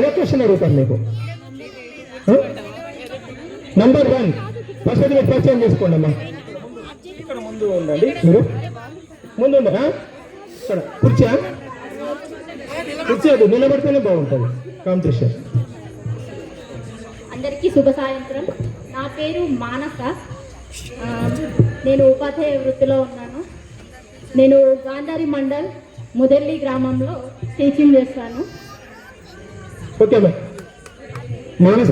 అదే క్వశ్చన్ అడుగుతాను మీకు. నంబర్ 1 ఫస్ట్ మీరు పరిచయం చేసుకోండి అమ్మా. ఇక్కడ ముందు ఉండండి, మీరు ముందు ఇక్కడ కుర్చీ అది నిలబడితేనే బాగుంటుంది కాంపిటీషన్. అందరికీ శుభ సాయంత్రం. నా పేరు మానస. నేను ఉపాధ్యాయ వృత్తిలో ఉన్నాను. నేను గాంధారి మండల్ ముదెల్లి గ్రామంలో టీచింగ్ చేస్తాను. ఓకే మానస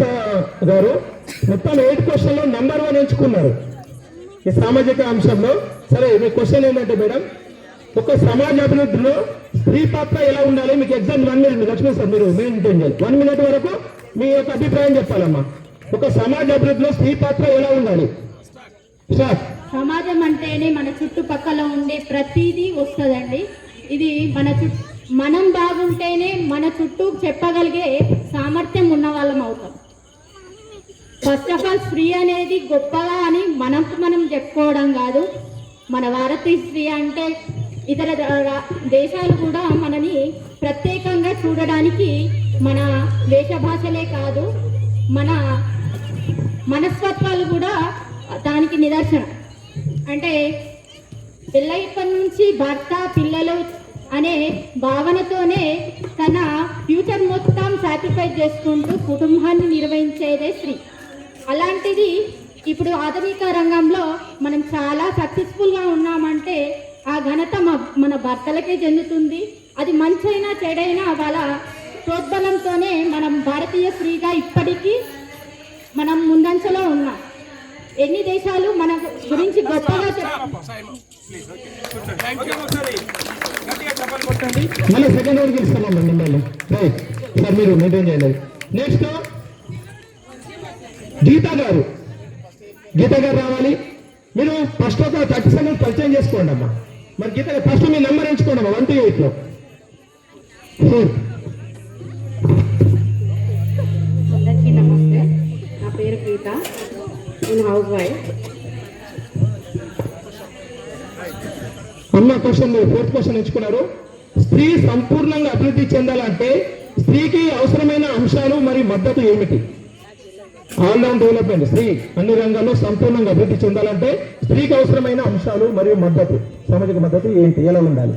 గారు, మొత్తం 8 క్వశ్చన్లో నంబర్ 1 ఎంచుకున్నారు ఈ సామాజిక అంశంలో. సరే, మీ క్వశ్చన్ ఏంటంటే మేడం, ఒక సమాజ అభివృద్ధిలో స్త్రీ పాత్ర ఎలా ఉండాలి? మీకు ఎగ్జామ్ 1 మినిట్ లక్ష్మీ సార్ మీరు మెయింటైన్ చేయాలి. 1 మినిట్ వరకు మీ యొక్క అభిప్రాయం చెప్పాలమ్మా. ఒక సమాజ అభివృద్ధిలో స్త్రీ పాత్ర ఎలా ఉండాలి? సమాజం అంటేనే మన చుట్టుపక్కల ఉండే ప్రతిదీ వస్తుందండి. ఇది మనం బాగుంటేనే మన చుట్టూ చెప్పగలిగే సామర్థ్యం ఉన్న వాళ్ళం అవుతాం. ఫస్ట్ ఆఫ్ ఆల్ స్త్రీ అనేది గొప్పగా అని మనం చెప్పుకోవడం కాదు. మన భారతీయ స్త్రీ అంటే ఇతర దేశాలు కూడా మనని ప్రత్యేకంగా చూడడానికి మన వేషభాషలే కాదు, మన మనస్తత్వాలు కూడా దానికి నిదర్శనం. అంటే పెళ్ళైప్పటి నుంచి భర్త పిల్లలు అనే భావనతోనే తన ఫ్యూచర్ మొత్తం సాక్రిఫైస్ చేసుకుంటూ కుటుంబాన్ని నిర్వహించేదే స్త్రీ. అలాంటిది ఇప్పుడు ఆధునిక రంగంలో మనం చాలా సక్సెస్ఫుల్గా ఉన్నామంటే ఆ ఘనత మన భర్తలకే చెందుతుంది. అది మంచైనా చెడైనా వాళ్ళ ప్రోద్బలంతోనే మనం భారతీయ స్త్రీగా ఇప్పటికీ మనం ముందంచలో ఉన్నాం. ఎన్ని దేశాలు మన గురించి గొప్పగా మీరు మెయింటైన్ చేయాలి. నెక్స్ట్ గీతా గారు రావాలి. మీరు ఫస్ట్ ఒక 30 సెకండ్స్ పరిచయం చేసుకోండి అమ్మా. మరి గీత గారు ఫస్ట్ మీ నెంబర్ ఎంచుకోండి అమ్మా. 1 to 8 లో. అందరికీ నమస్తే. నా పేరు గీత, నేను హౌస్ వైఫ్. అమ్మ క్వశ్చన్ 4th క్వశ్చన్ ఎంచుకున్నారు. స్త్రీ సంపూర్ణంగా అభివృద్ధి చెందాలంటే స్త్రీకి అవసరమైన అంశాలు మరియు మద్దతు ఏమిటి? ఆల్రౌండ్ డెవలప్మెంట్, స్త్రీ అన్ని రంగాల్లో సంపూర్ణంగా అభివృద్ధి చెందాలంటే స్త్రీకి అవసరమైన అంశాలు మరియు మద్దతు, సామాజిక మద్దతు ఏంటి, ఎలా ఉండాలి?